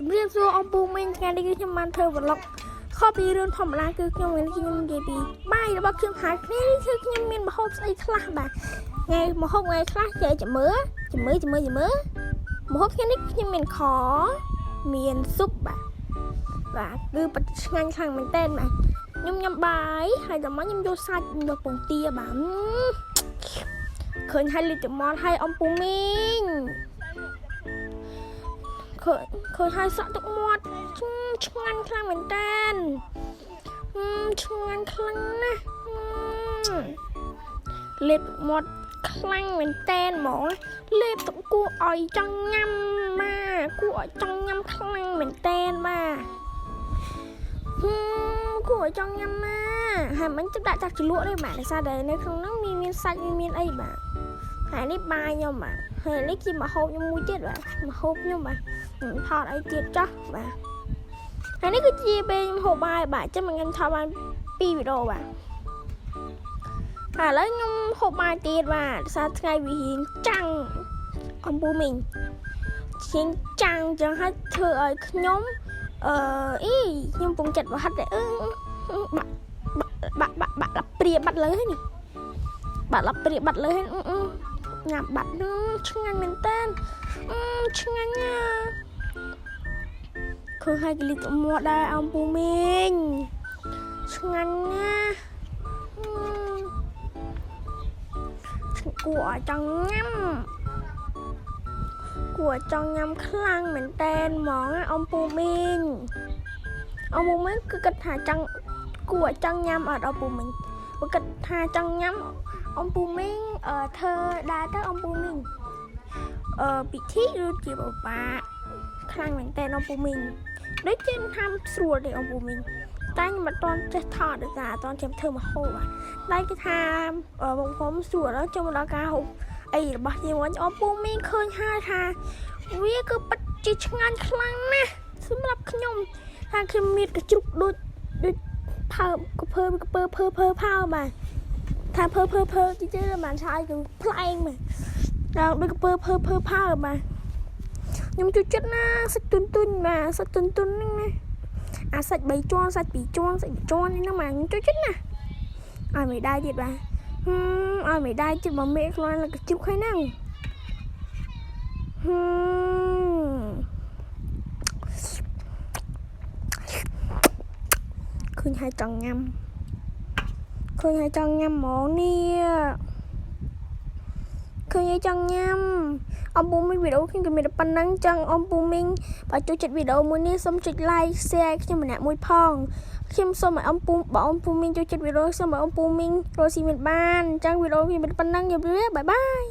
ជំរាបសួរអំពូមីងថ្ងៃនេះគឺខ្ញុំបានធ្វើប្លុកខុសពីរឿងធម្មតាគឺខ្ញុំនិយាយពីបាយរបស់ខ្ញុំហើយគ្នានេះគឺខ្ញុំមានម្ហូបស្អីខ្លះបាទថ្ងៃម្ហូបថ្ងៃខ្លះចេះចាំមើលម្ហូបថ្ងៃនេះខ្ញុំមានខមានស៊ុបបាទគឺបិទឆ្ងាញ់ខ្លាំងមែនតើបាទខ្ញុំញ៉ាំបាយហើយដល់មកខ្ញុំយកសាច់យកពងទាបាទឃើញហើយលិចមកហើយអំពូមីងឃើញហើយសក់ទឹកមាត់ឆ្ងាញ់ខ្លាំងមែនតើឆ្ងាញ់ខ្លាំងណាស់លេបមាត់ខ្លាំងមែនតើហ្មងលេបទឹកគួរឲ្យចង់ញ៉ាំបាទគួរឲ្យចង់ញ៉ាំខ្លាំងមែនតើបាទគួរឲ្យចង់ញ៉ាំមកហើយមិនទឹកដាក់ចាក់ជ្រលក់ទេបាទដោយសារតែនៅក្នុងហ្នឹងមានសាច់មានអីបាទហើយនេះបាយខ្ញុំបាទហើយនេះជាម្ហូបខ្ញុំមួយទៀតបាទម្ហូបខ្ញុំបាទថតអីទៀតចាស់បាទហើយនេះគឺជាពេលខ្ញុំហូបបាយបាទចឹងមិនខ្ញុំថតបាន2វីដេអូបាទហើយឥឡូវខ្ញុំហូបបាយទៀតបាទដោយសារថ្ងៃវារៀងចាំងអំពូមីងរៀងចាំងចឹងហើយធ្វើឲ្យខ្ញុំខ្ញុំពងចិត្តប្រហិតតែបាក់ឡាប់ព្រាបាត់លើហើយនេះបាក់ឡាប់ព្រាបាត់លើហើយញ៉ាំបាត់នោះឆ្ងាញ់មែនតើឆ្ងាញ់ណាស់ឃើញហើយកលិតមាត់ដែរអំពូមីងឆ្ងាញ់ណាស់គួរឲ្យចង់ញ៉ាំខ្លាំងមែនតើហ្មងអំពូមីងគឺគិតថាចង់គួរឲ្យចង់ញ៉ាំអត់អំពូមីងបើគិតថាចង់ញ៉ាំអំពូមីងធ្វើដែរទៅអំពូមីងពិធីឬជាបបាខ្លាំងមែនតើអំពូមីងដូចជាថាស្រួលទេអំពូមីងតែខ្ញុំមិនទាន់ចេះថតដោយសារអត់ទាន់ខ្ញុំធ្វើមកហូបតែគេថាបងប្អូនស្រួលដល់ចូលមកដល់ការហូបអីរបស់យើងវិញអំពូមីងឃើញហើយថាវាគឺពិតជាឆ្ងាញ់ខ្លាំងណាស់សម្រាប់ខ្ញុំថាខ្ញុំមានកជ្រុកដូចផើកភើផើបាទថាភើទីទៅបានឆាយគឺផ្លែងមកដល់ដូចកភើផើបាទខ្ញុំជួយចិត្តណាសាច់ទុនបាទសាច់ទុនហ្នឹងណាអាសាច់3ជាន់សាច់2ជាន់សាច់1ជាន់នេះហ្នឹងបាទខ្ញុំជួយចិត្តណាឲ្យមេដៃទៀតបាទឲ្យមេដៃចិត្តមកមេខ្លួនកជ្រុកហើយហ្នឹងឃើញហើយចង់ញ៉ាំហ្មងនេះឃើញហើយចង់ញ៉ាំអំពូមីងវីដេអូខ្ញុំក៏មានតែប៉ុណ្្នឹងចឹងអំពូមីងបើចូលចិត្តវីដេអូមួយនេះសូមចុច like share ខ្ញុំម្នាក់មួយផងខ្ញុំសូមឲ្យអំពូមីងចូលចិត្តវីដេអូសូមឲ្យអំពូមីងរកស៊ីមានបានអញ្ចឹងវីដេអូខ្ញុំមានប៉ុណ្្នឹងជម្រាបបាយ